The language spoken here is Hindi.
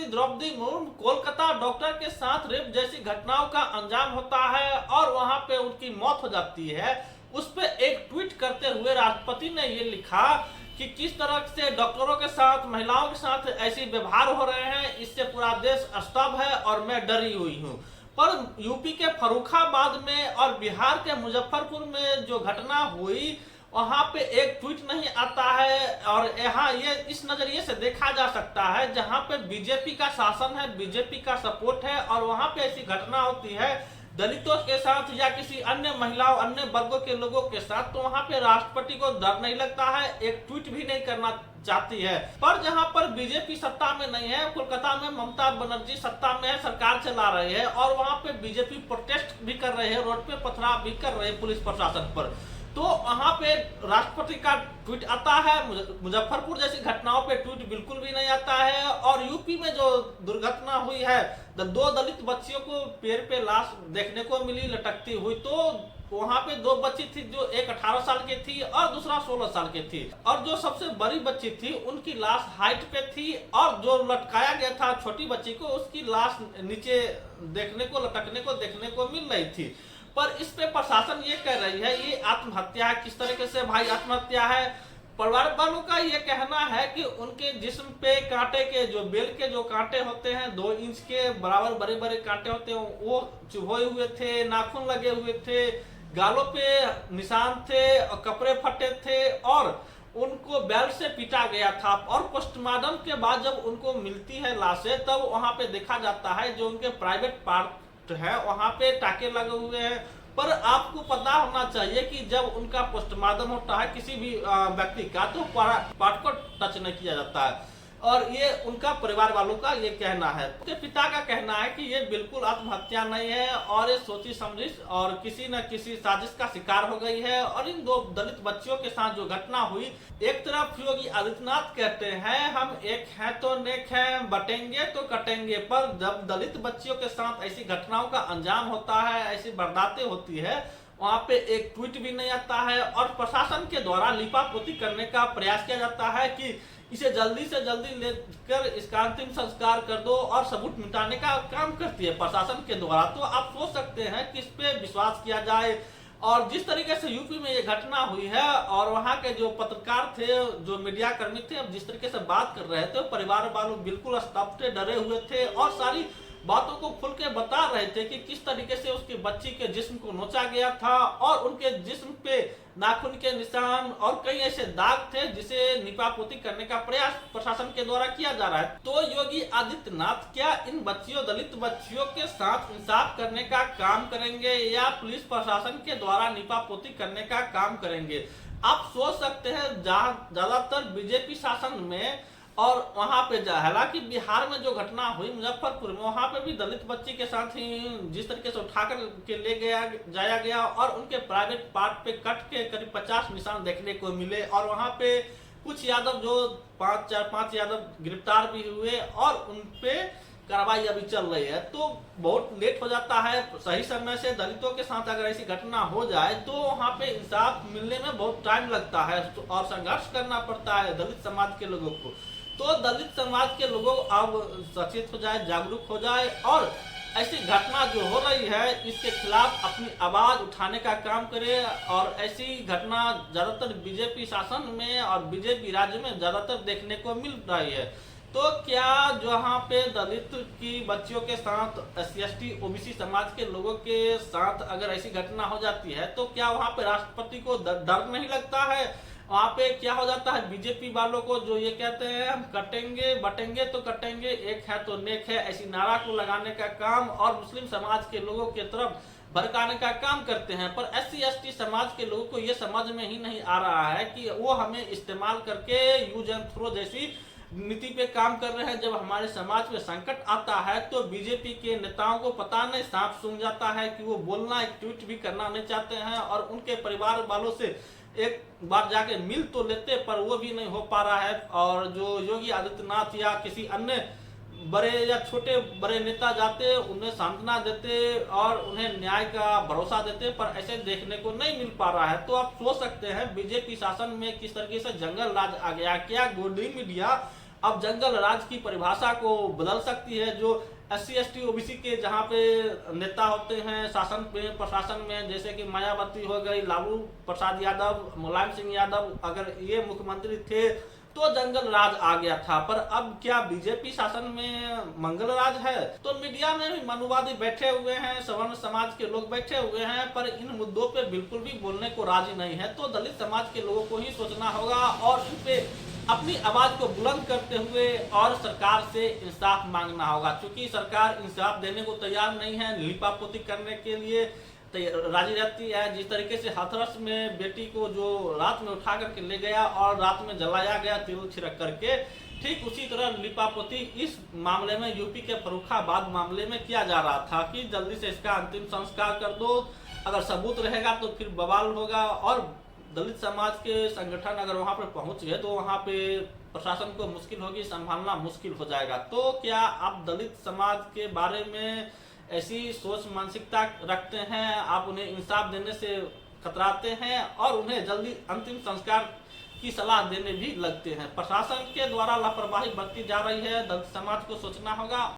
द्रौपदी मुर्मू कोलकाता डॉक्टर के साथ रेप जैसी घटनाओं का अंजाम होता है और वहां पे उनकी मौत हो जाती है, उस पे एक ट्वीट करते हुए राष्ट्रपति ने ये लिखा कि किस तरह से डॉक्टरों के साथ, महिलाओं के साथ ऐसी व्यवहार हो रहे हैं, इससे पूरा देश स्तब्ध है और मैं डरी हुई हूँ। पर यूपी के फर्रुखाबाद में और बिहार के मुजफ्फरपुर में जो घटना हुई, वहां पे एक ट्वीट नहीं आता है। और यहाँ ये इस नजरिए से देखा जा सकता है, जहां पे बीजेपी का शासन है, बीजेपी का सपोर्ट है और वहां पे ऐसी घटना होती है दलितों के साथ या किसी अन्य महिलाओं, अन्य वर्गों के लोगों के साथ, तो वहां पे राष्ट्रपति को डर नहीं लगता है, एक ट्वीट भी नहीं करना चाहती है। पर जहां पर बीजेपी सत्ता में नहीं है, कोलकाता में ममता बनर्जी सत्ता में है, सरकार चला रही है और वहां पे बीजेपी प्रोटेस्ट भी कर रहे हैं, रोड पे पथराव भी कर रहे हैं पुलिस प्रशासन पर, तो वहां पे राष्ट्रपति का ट्वीट आता है। मुजफ्फरपुर जैसी घटनाओं पे ट्वीट बिल्कुल भी नहीं आता है। और यूपी में जो दुर्घटना हुई है, 2 दलित बच्चियों को पेड़ पे लाश देखने को मिली लटकती हुई, तो वहां पे 2 बच्ची थी, जो एक 18 साल की थी और दूसरा 16 साल की थी। और जो सबसे बड़ी बच्ची थी उनकी लाश हाइट पे थी और जो लटकाया गया था छोटी बच्ची को, उसकी लाश नीचे देखने को मिल रही थी। पर इस पे प्रशासन ये कह रही है ये आत्महत्या है। किस तरीके से भाई आत्महत्या है? परिवार वालों का ये कहना है कि उनके जिस्म पे कांटे के, जो बेल के जो कांटे होते हैं, 2 इंच के बराबर बड़े बड़े कांटे होते हैं, वो चुभोए हुए थे, नाखून लगे हुए थे, गालों पे निशान थे और कपड़े फटे थे और उनको बेल्ट से पीटा गया था। और पोस्टमार्टम के बाद जब उनको मिलती है लाशें, तब वहां पे देखा जाता है जो उनके प्राइवेट पार्ट है वहां पे टाके लगे हुए हैं। पर आपको पता होना चाहिए कि जब उनका पोस्टमार्टम होता है किसी भी व्यक्ति का, तो पार्ट को टच नहीं किया जाता है। और ये उनका परिवार वालों का ये कहना है। उनके पिता का कहना है कि ये बिल्कुल आत्महत्या नहीं है और ये सोची समझी और किसी न किसी साजिश का शिकार हो गई है। और इन 2 दलित बच्चियों के साथ जो घटना हुई, एक तरफ योगी आदित्यनाथ कहते हैं हम एक हैं तो नेक हैं, बटेंगे तो कटेंगे, पर जब दलित बच्चियों के साथ ऐसी घटनाओं का अंजाम होता है, ऐसी वारदातें होती है, वहां पे एक ट्वीट भी नहीं आता है। और प्रशासन के द्वारा लिपापोती करने का प्रयास किया जाता है कि इसे जल्दी से जल्दी लेकर इसका अंतिम संस्कार कर दो और सबूत मिटाने का काम करती है प्रशासन के द्वारा। तो आप सोच सकते हैं किस पे विश्वास किया जाए। और जिस तरीके से यूपी में ये घटना हुई है और वहां के जो पत्रकार थे, जो मीडिया कर्मी थे, जिस तरीके से बात कर रहे थे, परिवार वालों बिल्कुल स्तब्ध थे, डरे हुए थे और सारी बातों को खुल के बता रहे थे कि किस तरीके से उसकी बच्ची के जिस्म को नोचा गया था और उनके जिस्म पे नाखून के निशान और कई ऐसे दाग थे जिसे निपापोती करने का प्रयास प्रशासन के द्वारा किया जा रहा है। तो योगी आदित्यनाथ क्या इन बच्चियों, दलित बच्चियों के साथ इंसाफ करने का काम करेंगे या पुलिस प्रशासन के द्वारा निपापोती करने का काम करेंगे? आप सोच सकते हैं ज्यादातर बीजेपी शासन में और वहां पे हालांकि बिहार में जो घटना हुई मुजफ्फरपुर में, वहां पे भी दलित बच्ची के साथ ही जिस तरीके से उठाकर के ले जाया गया और उनके प्राइवेट पार्ट पे कट के करीब 50 निशान देखने को मिले। और वहां पे कुछ यादव, जो 5 यादव गिरफ्तार भी हुए और उनपे कार्रवाई अभी चल रही है। तो बहुत लेट हो जाता है। सही समय से दलितों के साथ अगर ऐसी घटना हो जाए तो वहाँ पे इंसाफ मिलने में बहुत टाइम लगता है और संघर्ष करना पड़ता है दलित समाज के लोगों को। तो दलित समाज के लोगों अब सचेत हो जाए, जागरूक हो जाए और ऐसी घटना जो हो रही है इसके खिलाफ अपनी आवाज उठाने का काम करे। और ऐसी घटना ज्यादातर बीजेपी शासन में और बीजेपी राज्य में ज्यादातर देखने को मिल रही है। तो क्या जहाँ पे दलित की बच्चियों के साथ SC/ST OBC समाज के लोगों के साथ अगर ऐसी घटना हो जाती है, तो क्या वहाँ पे राष्ट्रपति को डर नहीं लगता है? वहाँ पे क्या हो जाता है बीजेपी वालों को, जो ये कहते हैं हम कटेंगे बटेंगे तो कटेंगे, एक है तो नेक है, ऐसी नारा को लगाने का काम और मुस्लिम समाज के लोगों की तरफ भड़काने का काम करते हैं। पर SC/ST समाज के लोगों को ये समझ में ही नहीं आ रहा है कि वो हमें इस्तेमाल करके यूज एंड थ्रो जैसी नीति पे काम कर रहे हैं। जब हमारे समाज में संकट आता है तो बीजेपी के नेताओं को पता नहीं सांप सूंघ जाता है कि वो बोलना, एक ट्वीट भी करना नहीं चाहते हैं। और उनके परिवार वालों से एक बार जाके मिल तो लेते, पर वो भी नहीं हो पा रहा है। और जो योगी आदित्यनाथ या किसी अन्य बड़े या छोटे बड़े नेता जाते, उन्हें सांत्वना देते और उन्हें न्याय का भरोसा देते, पर ऐसे देखने को नहीं मिल पा रहा है। तो आप सोच सकते हैं बीजेपी शासन में किस तरीके से जंगल राज आ गया। क्या गोदी मीडिया अब जंगल राज की परिभाषा को बदल सकती है। जो SC ST OBC के जहाँ पे नेता होते हैं शासन में प्रशासन में, जैसे कि मायावती हो गई, लालू प्रसाद यादव, मुलायम सिंह यादव, अगर ये मुख्यमंत्री थे तो जंगल राज आ गया था। पर अब क्या बीजेपी शासन में मंगल राज है? तो मीडिया में भी मनुवादी बैठे हुए हैं, सवर्ण समाज के लोग बैठे हुए हैं, पर इन मुद्दों पे बिल्कुल भी बोलने को राजी नहीं है। तो दलित समाज के लोगों को ही सोचना होगा और इन पे अपनी आवाज को बुलंद करते हुए और सरकार से इंसाफ मांगना होगा। क्योंकि सरकार इंसाफ देने को तैयार नहीं है, लिपापोती करने के लिए राजी रहती है। जिस तरीके से हाथरस में बेटी को जो रात में उठा करके ले गया और रात में जलाया गया तिल छिड़क करके, ठीक उसी तरह लिपापोती इस मामले में यूपी के फर्रुखाबाद मामले में किया जा रहा था कि जल्दी से इसका अंतिम संस्कार कर दो, अगर सबूत रहेगा तो फिर बवाल होगा। और दलित समाज के संगठन अगर वहां पर पहुंच गए तो वहां पे प्रशासन को मुश्किल होगी, संभालना मुश्किल हो जाएगा। तो क्या आप दलित समाज के बारे में ऐसी सोच मानसिकता रखते हैं? आप उन्हें इंसाफ देने से कतराते हैं और उन्हें जल्दी अंतिम संस्कार की सलाह देने भी लगते हैं। प्रशासन के द्वारा लापरवाही बरती जा रही है, दलित समाज को सोचना होगा।